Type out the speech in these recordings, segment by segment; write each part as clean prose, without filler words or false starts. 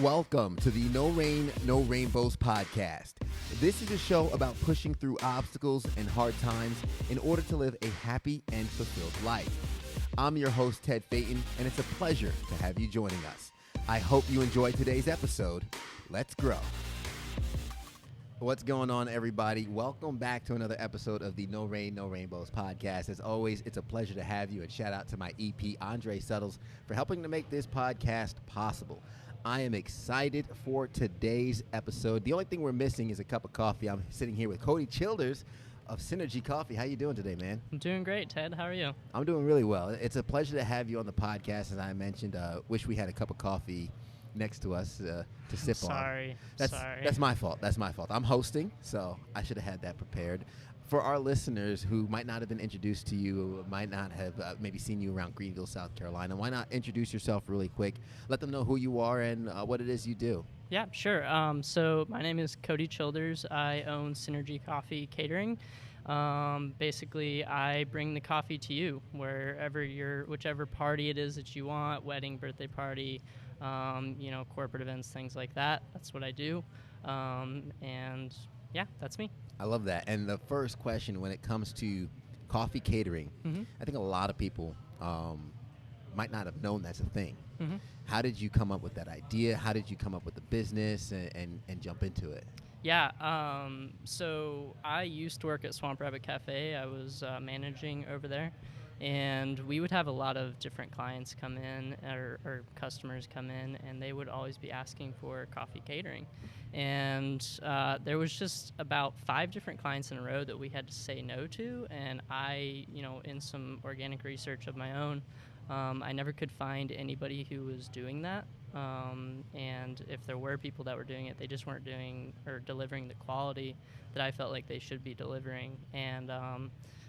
Welcome to the No Rain, No Rainbows podcast. This is a show about pushing through obstacles and hard times in order to live a happy and fulfilled life. I'm your host, Ted Phaeton, and it's a pleasure to have you joining us. I hope you enjoyed today's episode. Let's grow. What's going on, everybody? Welcome back to another episode of the No Rain, No Rainbows podcast. As always, it's a pleasure to have you, and shout out to my EP, Andre Suttles, for helping to make this podcast possible. I am excited for today's episode. The only thing we're missing is a cup of coffee. I'm sitting here with Cody Childers of Synergy Coffee. How you doing today, man? I'm doing great, Ted. How are you? I'm doing really well. It's a pleasure to have you on the podcast. As I mentioned, wish we had a cup of coffee next to us to sip on. Sorry. That's my fault. I'm hosting, so I should have had that prepared. For our listeners who might not have been introduced to you, might not have maybe seen you around Greenville, South Carolina, why not introduce yourself really quick? Let them know who you are and what it is you do. Yeah, sure. So my name is Cody Childers. I own Synergy Coffee Catering. Basically, I bring the coffee to you whichever party it is that you want, wedding, birthday party, corporate events, things like that. That's what I do. And yeah, that's me. I love that. And the first question when it comes to coffee catering, I think a lot of people might not have known that's a thing. How did you come up with that idea? How did you come up with the business and jump into it? Yeah, so I used to work at Swamp Rabbit Cafe. I was managing over there, and we would have a lot of different clients come in or customers come in, and they would always be asking for coffee catering. And there was just about 5 different clients in a row that we had to say no to, and I, in some organic research of my own, I never could find anybody who was doing that. And if there were people that were doing it, they just weren't doing or delivering the quality that I felt like they should be delivering. And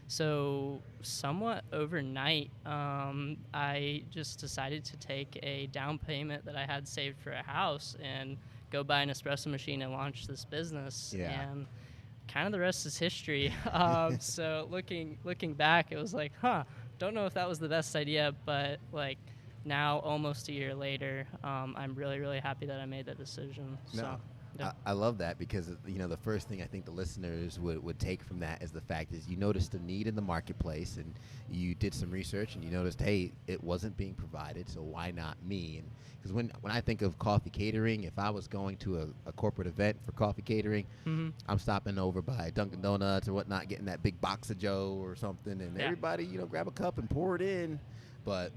so somewhat overnight, I just decided to take a down payment that I had saved for a house and go buy an espresso machine and launch this business. Yeah. And kind of the rest is history. So looking back, it was like, don't know if that was the best idea, but like now almost a year later, I'm really, really happy that I made that decision. No. So, yeah. I love that because, the first thing I think the listeners would take from that is the fact is you noticed a need in the marketplace and you did some research and you noticed, hey, it wasn't being provided, so why not me? And because when I think of coffee catering, if I was going to a corporate event for coffee catering, I'm stopping over by Dunkin' Donuts or whatnot, getting that big box of Joe or something, and everybody, grab a cup and pour it in. But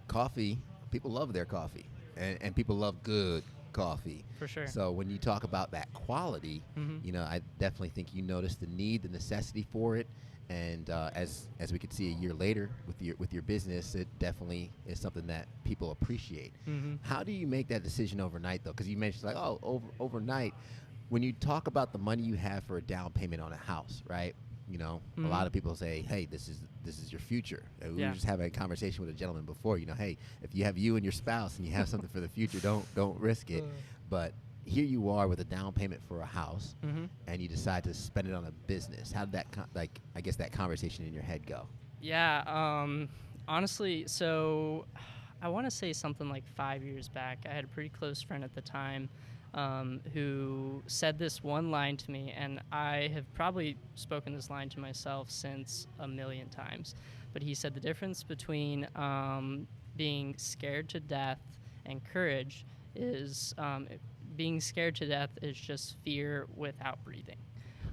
coffee, people love their coffee, and people love good coffee. For sure. So when you talk about that quality, I definitely think you noticed the need, the necessity for it, and as we could see a year later with your business, it definitely is something that people appreciate. How do you make that decision overnight, though? Because you mentioned overnight. When you talk about the money you have for a down payment on a house, right? A lot of people say, hey, this is your future. We were just having a conversation with a gentleman before, hey, if you have you and your spouse and you have something for the future, don't risk it. But here you are with a down payment for a house, and you decide to spend it on a business. How did that, that conversation in your head go? Yeah, honestly, so I want to say something like 5 years back. I had a pretty close friend at the time who said this one line to me, and I have probably spoken this line to myself since a million times. But he said the difference between being scared to death and courage is being scared to death is just fear without breathing.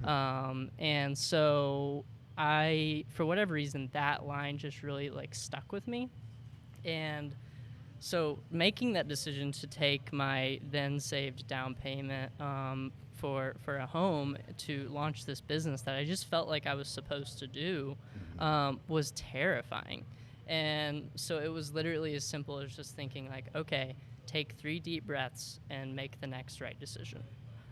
And so for whatever reason, that line just really stuck with me. And so making that decision to take my then saved down payment for a home to launch this business that I just felt like I was supposed to do was terrifying. And so it was literally as simple as just thinking okay, take 3 deep breaths and make the next right decision.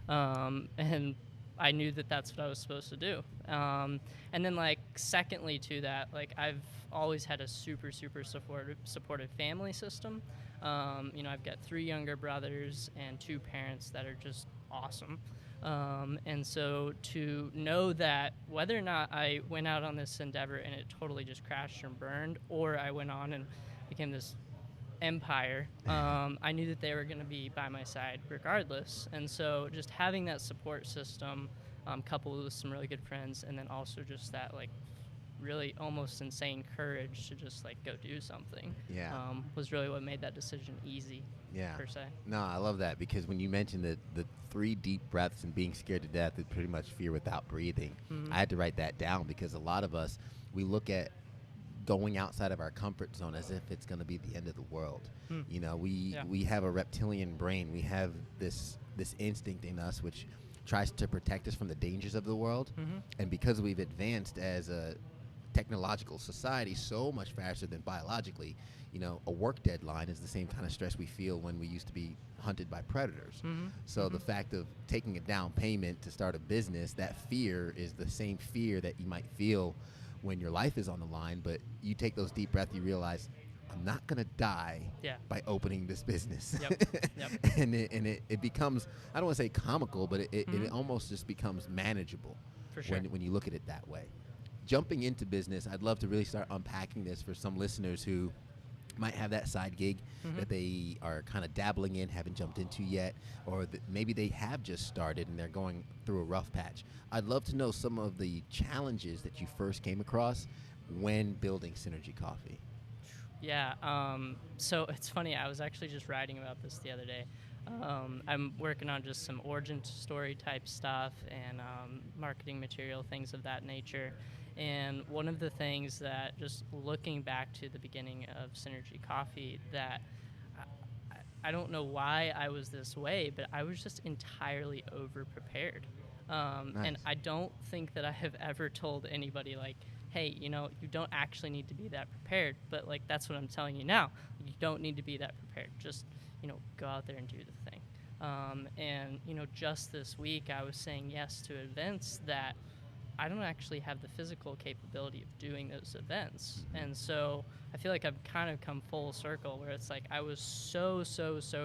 And I knew that that's what I was supposed to do. And then secondly to that, I've always had a super, super supportive family system. I've got 3 younger brothers and 2 parents that are just awesome. And so to know that whether or not I went out on this endeavor and it totally just crashed and burned, or I went on and became this empire, I knew that they were going to be by my side regardless. And so just having that support system, coupled with some really good friends, and then also just that like really almost insane courage to just like go do something, was really what made that decision easy. Yeah. Per se. No, I love that, because when you mentioned the 3 deep breaths and being scared to death is pretty much fear without breathing. I had to write that down, because a lot of us, we look at going outside of our comfort zone as if it's going to be the end of the world. You know, we have a reptilian brain. We have this instinct in us which tries to protect us from the dangers of the world. And because we've advanced as a technological society so much faster than biologically, you know, a work deadline is the same kind of stress we feel when we used to be hunted by predators. So the fact of taking a down payment to start a business, that fear is the same fear that you might feel when your life is on the line. But you take those deep breaths, you realize, I'm not going to die by opening this business. And it becomes, I don't want to say comical, but it almost just becomes manageable. For sure. When you look at it that way. Jumping into business, I'd love to really start unpacking this for some listeners who might have that side gig that they are kind of dabbling in, haven't jumped into yet, or maybe they have just started and they're going through a rough patch. I'd love to know some of the challenges that you first came across when building Synergy Coffee. Yeah, so it's funny, I was actually just writing about this the other day. I'm working on just some origin story type stuff and marketing material, things of that nature. And one of the things that, just looking back to the beginning of Synergy Coffee, that I don't know why I was this way, but I was just entirely over-prepared. Nice. And I don't think that I have ever told anybody, like, hey, you know, you don't actually need to be that prepared. But, like, that's what I'm telling you now. You don't need to be that prepared. Just, you know, go out there and do the thing. And, you know, just this week I was saying yes to events that I don't actually have the physical capability of doing those events. And so I feel like I've kind of come full circle, where it's like I was so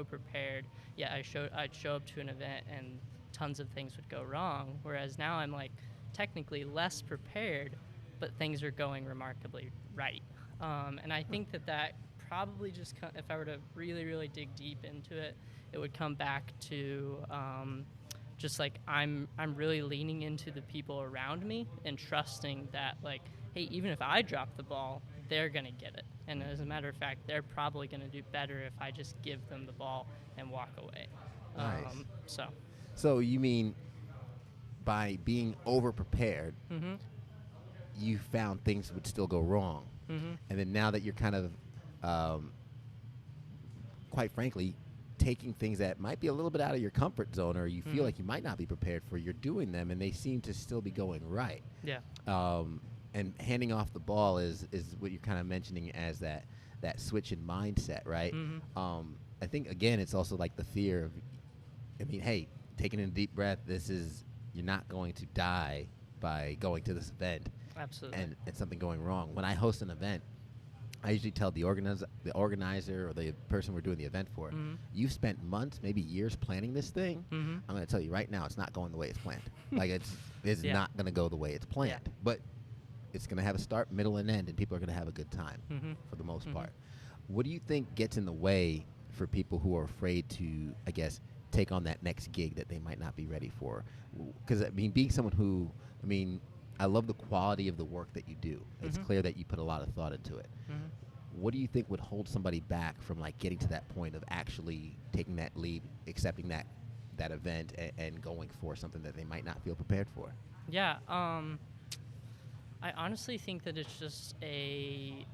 prepared. Yeah, I'd show up to an event and tons of things would go wrong. Whereas now I'm like technically less prepared, but things are going remarkably right. And I think that probably just, if I were to really dig deep into it, it would come back to just like I'm really leaning into the people around me and trusting that, like, hey, even if I drop the ball, they're going to get it. And as a matter of fact, they're probably going to do better if I just give them the ball and walk away. Nice. So you mean by being over-prepared, you found things would still go wrong. And then now that you're kind of, quite frankly, taking things that might be a little bit out of your comfort zone, or you feel like you might not be prepared for, you're doing them and they seem to still be going right. Yeah. And handing off the ball is what you're kind of mentioning as that switch in mindset, right? I think, again, it's also like the fear of, I mean, hey, taking in a deep breath, you're not going to die by going to this event. Absolutely. And something going wrong. When I host an event, I usually tell the organizer or the person we're doing the event for, you've spent months, maybe years planning this thing. I'm going to tell you right now, it's not going the way it's planned. Like, it's not going to go the way it's planned. But it's going to have a start, middle, and end, and people are going to have a good time for the most part. What do you think gets in the way for people who are afraid to, I guess, take on that next gig that they might not be ready for? Because, I mean, being someone who, I mean, I love the quality of the work that you do. It's clear that you put a lot of thought into it. What do you think would hold somebody back from, like, getting to that point of actually taking that leap, accepting that event, and going for something that they might not feel prepared for? Yeah, I honestly think that it's just I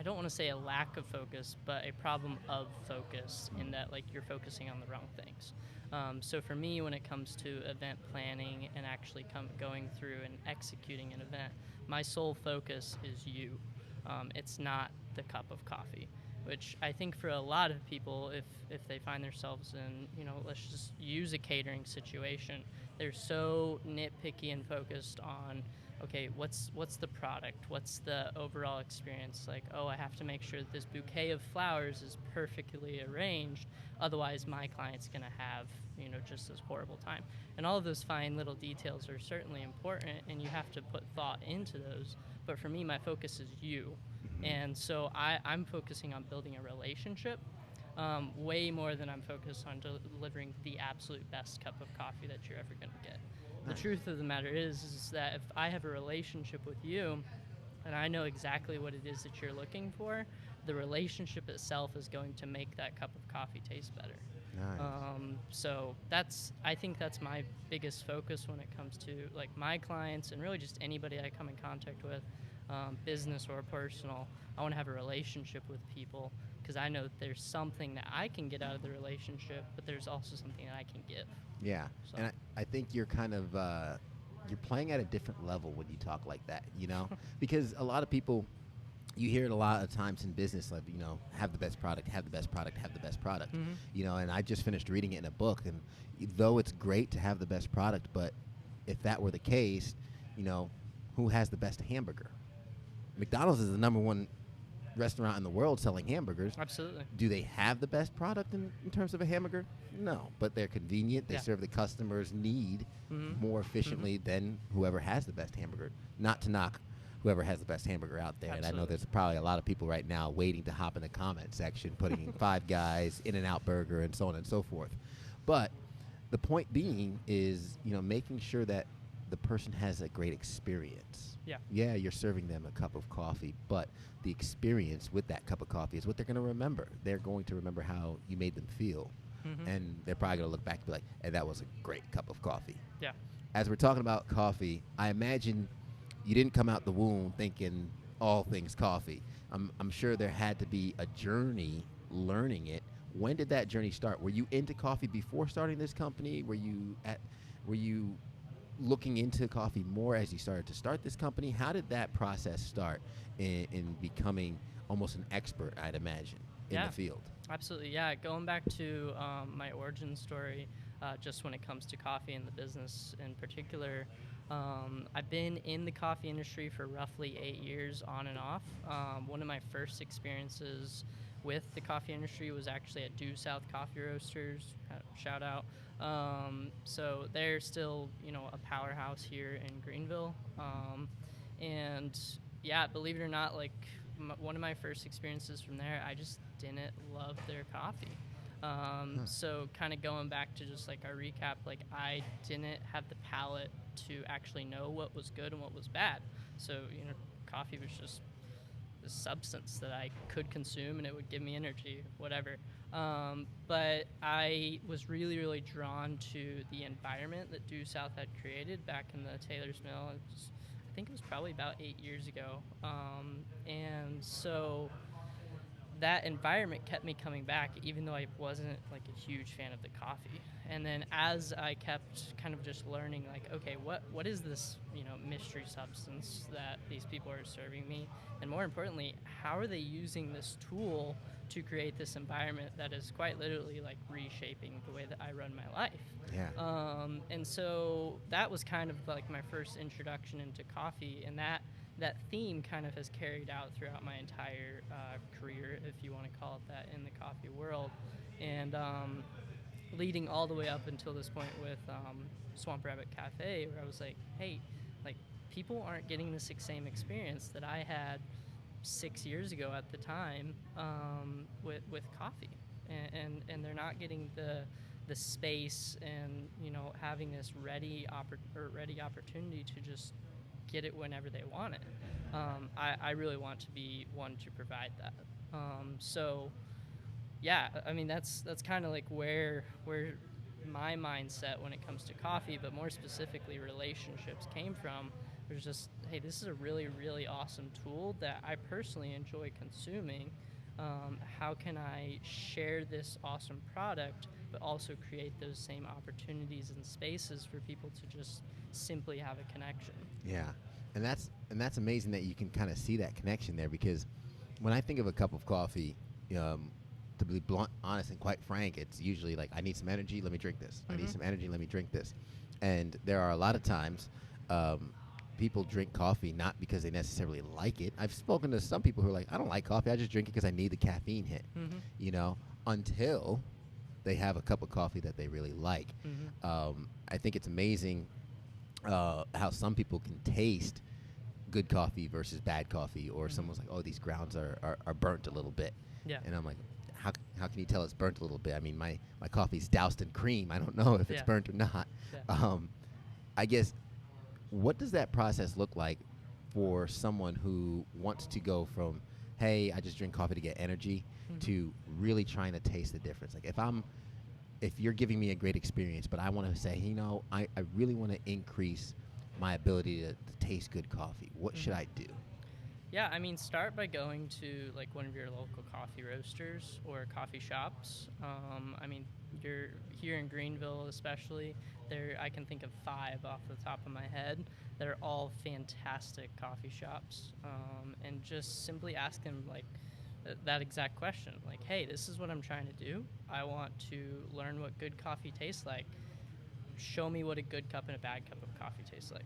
don't want to say a lack of focus, but a problem of focus, in that, like, you're focusing on the wrong things. So for me, when it comes to event planning and actually going through and executing an event, my sole focus is you. It's not the cup of coffee, which I think for a lot of people, if they find themselves in, you know, let's just use a catering situation, they're so nitpicky and focused on, okay, what's the product? What's the overall experience? Like, oh, I have to make sure that this bouquet of flowers is perfectly arranged. Otherwise, my client's going to have, you know, just this horrible time. And all of those fine little details are certainly important, and you have to put thought into those. But for me, my focus is you. And so I'm focusing on building a relationship way more than I'm focused on delivering the absolute best cup of coffee that you're ever going to get. The truth of the matter is that if I have a relationship with you and I know exactly what it is that you're looking for, the relationship itself is going to make that cup of coffee taste better. Nice. So I think that's my biggest focus when it comes to like my clients and really just anybody I come in contact with, business or personal. I want to have a relationship with people because I know that there's something that I can get out of the relationship, but there's also something that I can give. Yeah, So. and I think you're kind of you're playing at a different level when you talk like that, you know, because a lot of people, you hear it a lot of times in business, like, you know, have the best product, have the best product, have the best product, you know, and I just finished reading it in a book, and though it's great to have the best product, but if that were the case, you know, who has the best hamburger? McDonald's is the number one restaurant in the world selling hamburgers. Absolutely. Do they have the best product in terms of a hamburger? No, but they're convenient. They serve the customer's need more efficiently than whoever has the best hamburger. Not to knock whoever has the best hamburger out there. Absolutely. And I know there's probably a lot of people right now waiting to hop in the comment section, putting Five Guys, In-N-Out Burger, and so on and so forth. But the point being is, you know, making sure that the person has a great experience. Yeah, you're serving them a cup of coffee, but the experience with that cup of coffee is what they're going to remember. They're going to remember how you made them feel. And they're probably going to look back and be like, hey, that was a great cup of coffee. Yeah. As we're talking about coffee, I imagine you didn't come out the womb thinking all things coffee. I'm sure there had to be a journey learning it. When did that journey start? Were you into coffee before starting this company? Were you looking into coffee more as you started to start this company? How did that process start in becoming almost an expert, I'd imagine, in the field? Absolutely, yeah. Going back to my origin story, just when it comes to coffee and the business in particular, I've been in the coffee industry for roughly 8 years on and off. One of my first experiences with the coffee industry was actually at Due South Coffee Roasters, shout out. So they're still, you know, a powerhouse here in Greenville. And yeah, believe it or not, like one of my first experiences from there, I just didn't love their coffee. So kind of going back to just like our recap, like I didn't have the palate to actually know what was good and what was bad. So, you know, coffee was just the substance that I could consume and it would give me energy, whatever. But I was really, really drawn to the environment that Due South had created back in the Taylor's Mill. I think it was probably about 8 years ago. And so that environment kept me coming back, even though I wasn't like a huge fan of the coffee. And then as I kept kind of just learning, like, okay, what is this, you know, mystery substance that these people are serving me? And more importantly, how are they using this tool to create this environment that is quite literally like reshaping the way that I run my life? Yeah. And so that was kind of like my first introduction into coffee, and that theme kind of has carried out throughout my entire career, if you want to call it that, in the coffee world. And leading all the way up until this point with Swamp Rabbit Cafe, where I was like, hey, like people aren't getting the same experience that I had 6 years ago at the time with coffee, and they're not getting the space and, you know, having this ready opportunity to just get it whenever they want it. I really want to be one to provide that. So yeah, I mean that's kind of like where my mindset when it comes to coffee, but more specifically relationships, came from. There's just, hey, this is a really, really awesome tool that I personally enjoy consuming. How can I share this awesome product, but also create those same opportunities and spaces for people to just simply have a connection? Yeah, and that's amazing that you can kind of see that connection there, because when I think of a cup of coffee, to be blunt, honest, and quite frank, it's usually like, I need some energy, let me drink this. I need some energy, let me drink this. And there are a lot of times people drink coffee not because they necessarily like it. I've spoken to some people who are like, I don't like coffee, I just drink it because I need the caffeine hit, you know, until they have a cup of coffee that they really like. I think it's amazing how some people can taste good coffee versus bad coffee, or Mhm. someone's like, oh, these grounds are burnt a little bit. Yeah. And I'm like, how can you tell it's burnt a little bit? I mean, my coffee's doused in cream. I don't know if it's Yeah. burnt or not. Yeah. I guess, what does that process look like for someone who wants to go from, hey, I just drink coffee to get energy, Mhm. to really trying to taste the difference? Like, if you're giving me a great experience, but I want to say, you know, I really want to increase my ability to taste good coffee, what should Mhm. I do? Yeah, I mean, start by going to like one of your local coffee roasters or coffee shops. I mean, you're here in Greenville, especially. There, I can think of 5 off the top of my head. They're all fantastic coffee shops, and just simply ask them like that exact question, like, "Hey, this is what I'm trying to do. I want to learn what good coffee tastes like. Show me what a good cup and a bad cup of coffee tastes like."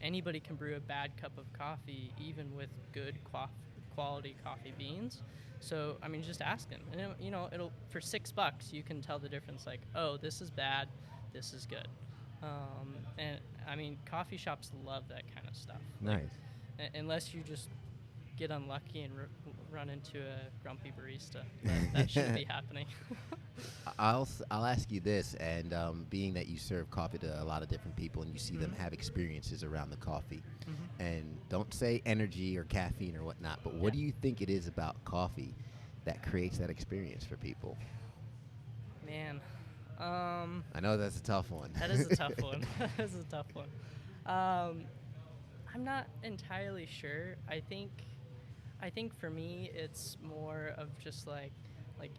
Anybody can brew a bad cup of coffee, even with good quality coffee beans. So, I mean, just ask them. And, it'll for $6, you can tell the difference. Like, oh, this is bad, this is good. And I mean, coffee shops love that kind of stuff. Like, Nice. unless you just get unlucky and run into a grumpy barista, but that shouldn't be happening. I'll ask you this, and being that you serve coffee to a lot of different people and you see them Mhm. have experiences around the coffee, Mhm. and don't say energy or caffeine or whatnot, but what Yeah. do you think it is about coffee that creates that experience for people? Man, I know that's a tough one. that is a tough one. That is a tough one. Um, I'm not entirely sure. I think for me, it's more of just like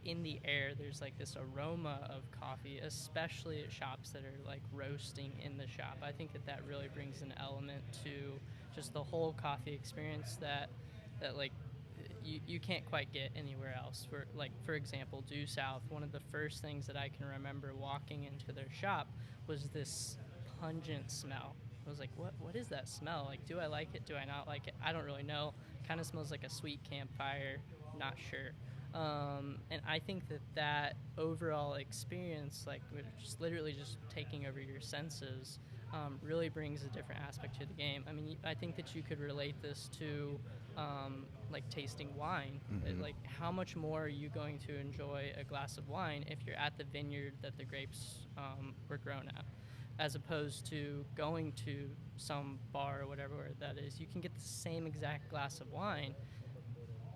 in the air. There's like this aroma of coffee, especially at shops that are like roasting in the shop. I think that really brings an element to just the whole coffee experience that like you can't quite get anywhere else. For example, Due South, one of the first things that I can remember walking into their shop was this pungent smell. I was like, what is that smell? Like, do I like it? Do I not like it? I don't really know. Kind of smells like a sweet campfire. Not sure. And I think that overall experience, like just literally just taking over your senses, really brings a different aspect to the game. I mean, I think that you could relate this to like tasting wine. Like, how much more are you going to enjoy a glass of wine if you're at the vineyard that the grapes were grown at, as opposed to going to some bar or whatever that is? You can get the same exact glass of wine.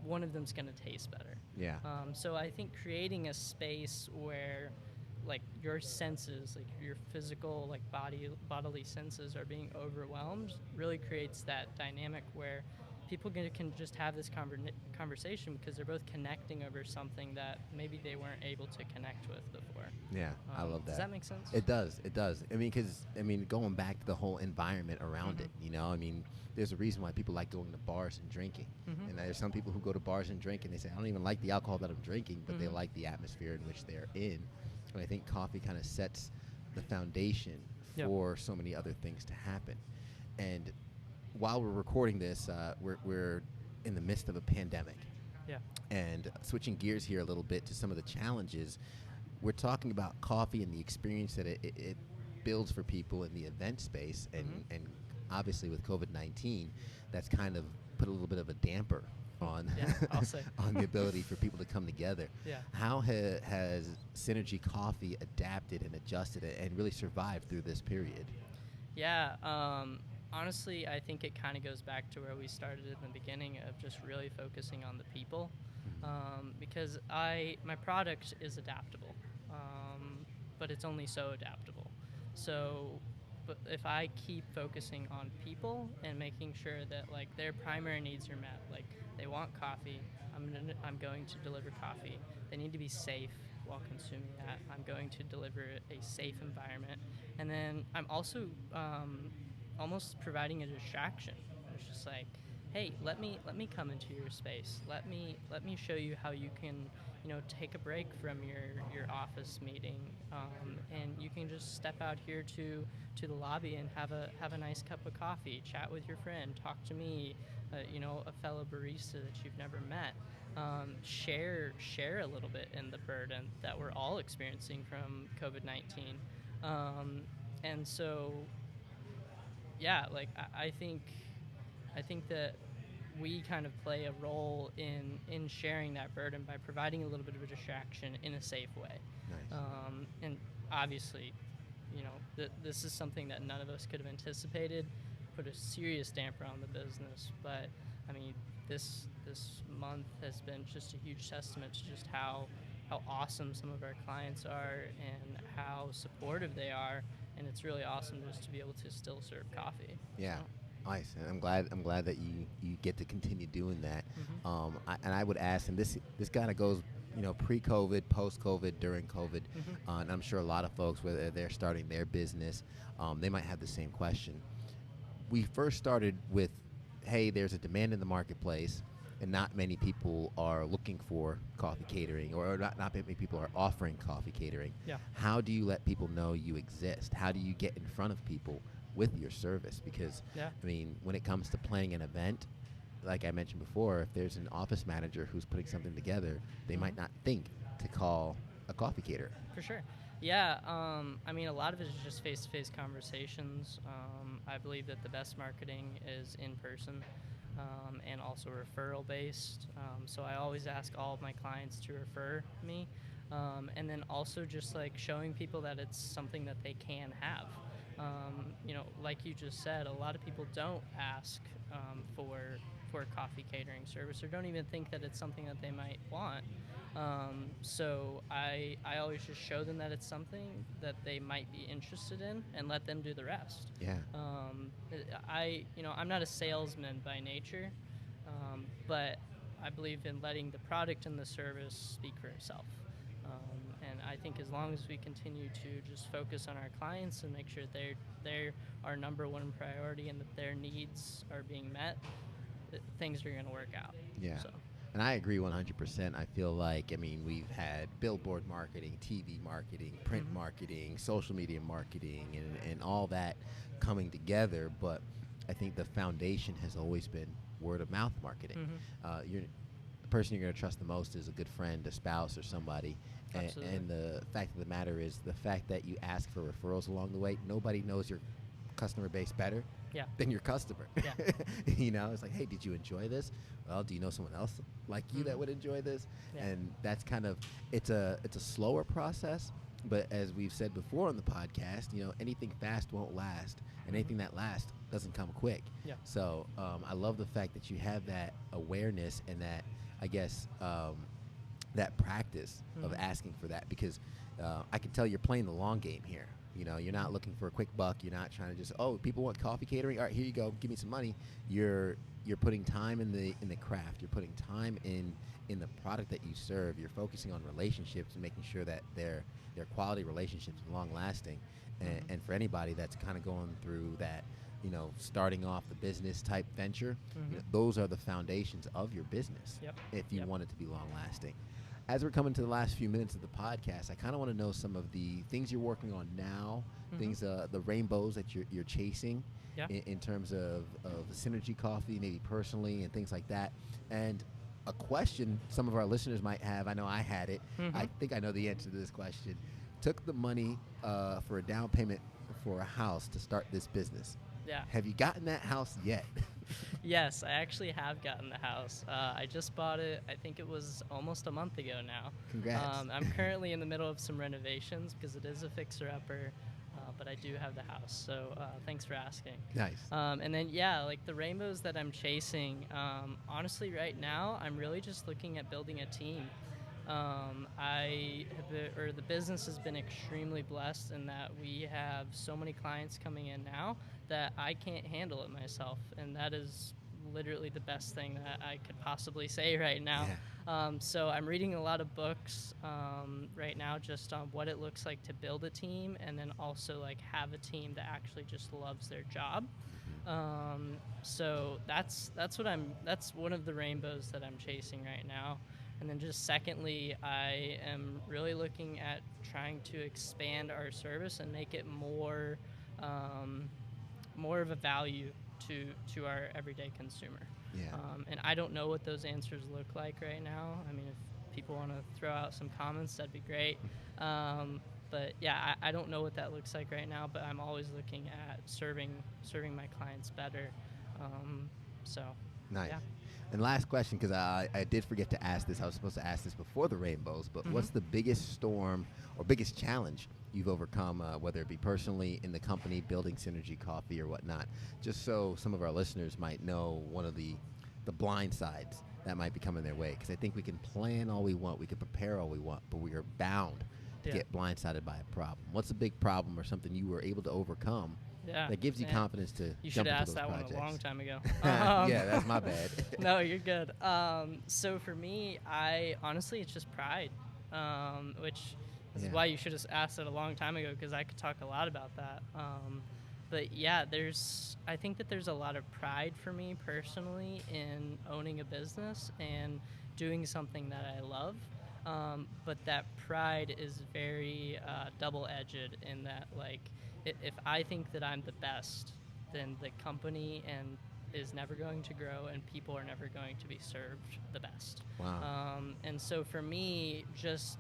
One of them's going to taste better. Yeah. So I think creating a space where like your senses, like your physical, like bodily senses are being overwhelmed, really creates that dynamic where people can just have this conversation because they're both connecting over something that maybe they weren't able to connect with before. Yeah, I love that. Does that make sense? It does. It does. I mean, because going back to the whole environment around it, I mean, there's a reason why people like going to bars and drinking. Mhm. And there's some people who go to bars and drink, and they say, I don't even like the alcohol that I'm drinking, but they Mhm. like the atmosphere in which they're in. And I think coffee kind of sets the foundation Yeah. for so many other things to happen. And while we're recording this, we're in the midst of a pandemic. Yeah. And switching gears here a little bit to some of the challenges, we're talking about coffee and the experience that it builds for people in the event space. And obviously with COVID-19, that's kind of put a little bit of a damper on Yeah, I'll say. on the ability for people to come together. Yeah. How has Synergy Coffee adapted and adjusted and really survived through this period? Yeah, honestly, I think it kind of goes back to where we started in the beginning of just really focusing on the people, because my product is adaptable, but it's only so adaptable. So, but if I keep focusing on people and making sure that like their primary needs are met, like they want coffee, I'm going to deliver coffee. They need to be safe while consuming that. I'm going to deliver a safe environment, and then I'm also almost providing a distraction. It's just like, hey, let me come into your space. Let me show you how you can, take a break from your office meeting, and you can just step out here to the lobby and have a nice cup of coffee, chat with your friend, talk to me, a fellow barista that you've never met. Share a little bit in the burden that we're all experiencing from COVID-19, and so yeah, like I think I think that we kind of play a role in sharing that burden by providing a little bit of a distraction in a safe way. Nice. And obviously, this is something that none of us could have anticipated, put a serious damper on the business. But I mean, this month has been just a huge testament to just how awesome some of our clients are and how supportive they are. And it's really awesome just to be able to still serve coffee. Yeah. So. Nice. And I'm glad that you get to continue doing that. Mm-hmm. And I would ask, and this kind of goes, pre-COVID, post-COVID, during COVID, Mm-hmm. and I'm sure a lot of folks, whether they're starting their business, they might have the same question. We first started with, hey, there's a demand in the marketplace, and not many people are looking for coffee catering, or not many people are offering coffee catering. Yeah. How do you let people know you exist? How do you get in front of people with your service? Because, Yeah. I mean, when it comes to planning an event, like I mentioned before, if there's an office manager who's putting something together, they Mm-hmm. might not think to call a coffee caterer. For sure. Yeah, I mean, a lot of it is just face-to-face conversations. I believe that the best marketing is in person, and also referral-based. So I always ask all of my clients to refer me, and then also just like showing people that it's something that they can have. Like you just said, a lot of people don't ask for a coffee catering service, or don't even think that it's something that they might want. So I always just show them that it's something that they might be interested in, and let them do the rest. Yeah. I'm not a salesman by nature, but I believe in letting the product and the service speak for itself. And I think as long as we continue to just focus on our clients and make sure they're our number one priority and that their needs are being met, things are going to work out. Yeah. So. And I agree 100%. I feel like, I mean, we've had billboard marketing, TV marketing, print Mm-hmm. marketing, social media marketing, and all that coming together. But I think the foundation has always been word of mouth marketing. Mm-hmm. The person you're going to trust the most is a good friend, a spouse, or somebody. Absolutely. And the fact of the matter is, the fact that you ask for referrals along the way, nobody knows your customer base better than your customer. Yeah. It's like, hey, did you enjoy this? Well, do you know someone else like you that Mm-hmm. would enjoy this? Yeah. And that's kind of, it's a slower process, but as we've said before on the podcast, anything fast won't last, and anything that lasts doesn't come quick. Yeah. So I love the fact that you have that awareness and that, I guess, that practice of Mm-hmm. asking for that, because I can tell you're playing the long game here. You're not looking for a quick buck. You're not trying to just, oh, people want coffee catering. All right, here you go. Give me some money. You're putting time in the craft. You're putting time in the product that you serve. You're focusing on relationships and making sure that they're quality relationships and long lasting. Mm-hmm. And for anybody that's kind of going through that, starting off the business type venture, Mm-hmm. those are the foundations of your business. Yep. If you Yep. want it to be long lasting. As we're coming to the last few minutes of the podcast, I kind of want to know some of the things you're working on now, Mm-hmm. things, the rainbows that you're chasing, Yeah. in terms of Synergy Coffee, maybe personally, and things like that. And a question some of our listeners might have, I know I had it. Mm-hmm. I think I know the answer to this question. Took the money for a down payment for a house to start this business. Yeah. Have you gotten that house yet? Yes, I actually have gotten the house. I just bought it, I think it was almost a month ago now. Congrats. I'm currently in the middle of some renovations because it is a fixer-upper, but I do have the house. So thanks for asking. Nice. And then, like the rainbows that I'm chasing, honestly, right now, I'm really just looking at building a team. The business has been extremely blessed in that we have so many clients coming in now that I can't handle it myself, and that is literally the best thing that I could possibly say right now. Yeah. So I'm reading a lot of books right now just on what it looks like to build a team, and then also like have a team that actually just loves their job. So that's one of the rainbows that I'm chasing right now. And then just secondly, I am really looking at trying to expand our service and make it more of a value to our everyday consumer. Yeah. And I don't know what those answers look like right now. I mean, if people want to throw out some comments, that'd be great. But yeah, I don't know what that looks like right now, but I'm always looking at serving my clients better. So, Nice. yeah. And last question, because I did forget to ask this. I was supposed to ask this before the rainbows, but what's the biggest storm or biggest challenge you've overcome, whether it be personally, in the company, building Synergy Coffee or whatnot? Just so some of our listeners might know one of the blind sides that might be coming their way. Because I think we can plan all we want, we can prepare all we want, but we are bound to get blindsided by a problem. What's a big problem or something you were able to overcome that gives you confidence to You jump should into ask those that projects? one a long time ago. Yeah, that's my bad. No, you're good. So for me, honestly, it's just pride, which is why you should have asked it a long time ago, because I could talk a lot about that. But yeah, I think that there's a lot of pride for me personally in owning a business and doing something that I love. But that pride is very double-edged in that, like, if I think that I'm the best, then the company is never going to grow and people are never going to be served the best. Wow. And so for me, just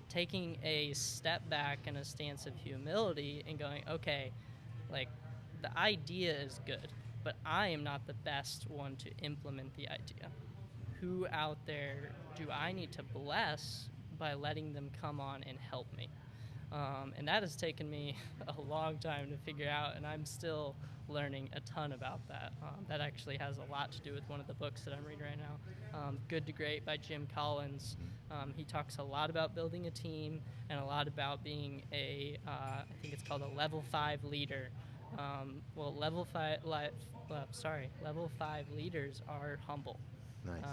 taking a step back and a stance of humility and going, okay, like, the idea is good, but I am not the best one to implement the idea. Who out there do I need to bless by letting them come on and help me? And that has taken me a long time to figure out, and I'm still learning a ton about that. That actually has a lot to do with one of the books that I'm reading right now, Good to Great by Jim Collins. He talks a lot about building a team and a lot about being I think it's called a level 5 leader. Level 5 leaders are humble. Nice.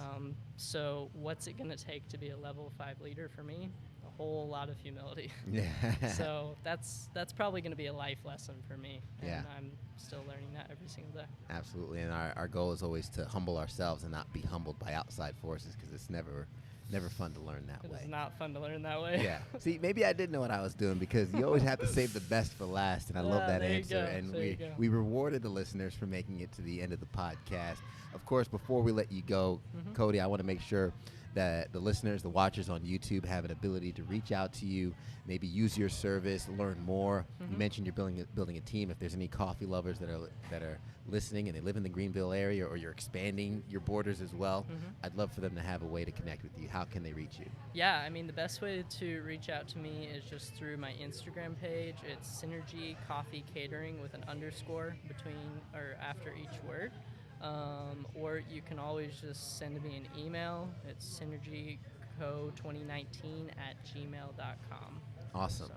So what's it going to take to be a level 5 leader for me? A whole lot of humility. Yeah. So that's probably going to be a life lesson for me. And Yeah. I'm still learning that every single day. Absolutely. And our goal is always to humble ourselves and not be humbled by outside forces, because it's never fun to learn that way. It's not fun to learn that way. Yeah. See, maybe I did know what I was doing, because you always have to save the best for last, and I love that answer. And we rewarded the listeners for making it to the end of the podcast. Of course, before we let you go, Cody, I want to make sure that the listeners, the watchers on YouTube, have an ability to reach out to you, maybe use your service, learn more. You mentioned you're building a team. If there's any coffee lovers that are listening and they live in the Greenville area, or you're expanding your borders as well, I'd love for them to have a way to connect with you. How can they reach you? Yeah, I mean, the best way to reach out to me is just through my Instagram page. It's Synergy Coffee Catering with an underscore between or after each word. Or you can always just send me an email. It's synergyco2019@gmail.com. Awesome.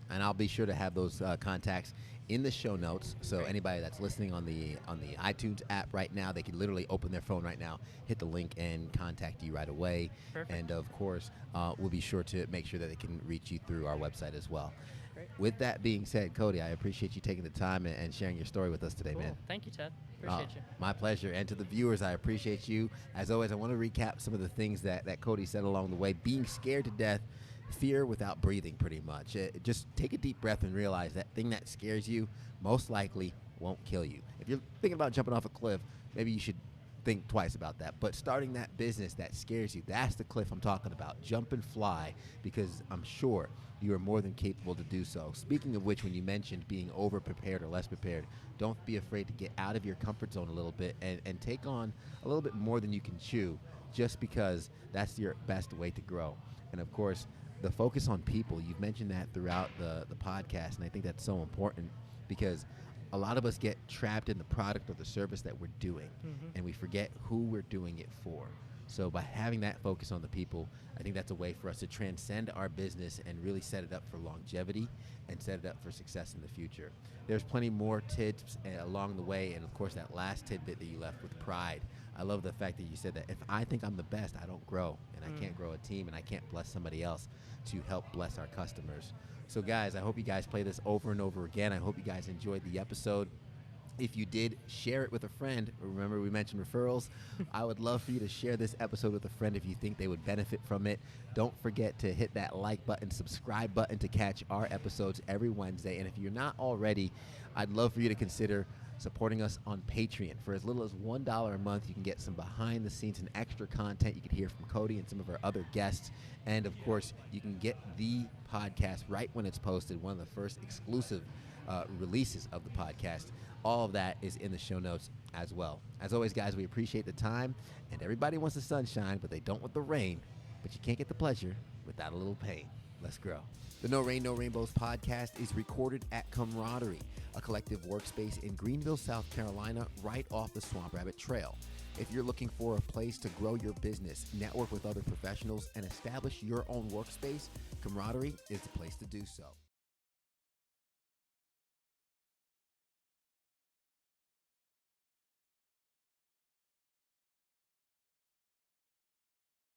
And I'll be sure to have those contacts in the show notes. So Great. Anybody that's listening on the iTunes app right now, they can literally open their phone right now, hit the link, and contact you right away. Perfect. And of course, we'll be sure to make sure that they can reach you through our website as well. Great. With that being said, Cody, I appreciate you taking the time and sharing your story with us today, Cool. man. Thank you, Ted. Appreciate you. My pleasure. And to the viewers, I appreciate you. As always, I want to recap some of the things that Cody said along the way. Being scared to death, fear without breathing, pretty much. Just take a deep breath and realize that thing that scares you most likely won't kill you. If you're thinking about jumping off a cliff, maybe you should think twice about that. But starting that business that scares you, that's the cliff I'm talking about. Jump and fly, because I'm sure you are more than capable to do so. Speaking of which, when you mentioned being over-prepared or less prepared, don't be afraid to get out of your comfort zone a little bit and take on a little bit more than you can chew, just because that's your best way to grow. And of course, the focus on people, you've mentioned that throughout the podcast, and I think that's so important, because a lot of us get trapped in the product or the service that we're doing, and we forget who we're doing it for. So by having that focus on the people, I think that's a way for us to transcend our business and really set it up for longevity and set it up for success in the future. There's plenty more tips along the way, and of course that last tidbit that you left with pride. I love the fact that you said that if I think I'm the best, I don't grow, and I can't grow a team, and I can't bless somebody else to help bless our customers. So guys, I hope you guys play this over and over again. I hope you guys enjoyed the episode. If you did, share it with a friend. Remember, we mentioned referrals. I would love for you to share this episode with a friend if you think they would benefit from it. Don't forget to hit that like button, subscribe button to catch our episodes every Wednesday. And if you're not already, I'd love for you to consider supporting us on Patreon. For as little as $1 a month, you can get some behind the scenes and extra content. You can hear from Cody and some of our other guests. And of course, you can get the podcast right when it's posted, one of the first exclusive releases of the podcast. All of that is in the show notes as well. As always, guys, we appreciate the time. And everybody wants the sunshine, but they don't want the rain. But you can't get the pleasure without a little pain. Let's grow. The No Rain, No Rainbows podcast is recorded at Camaraderie, a collective workspace in Greenville, South Carolina, right off the Swamp Rabbit Trail. If you're looking for a place to grow your business, network with other professionals, and establish your own workspace, Camaraderie is the place to do so.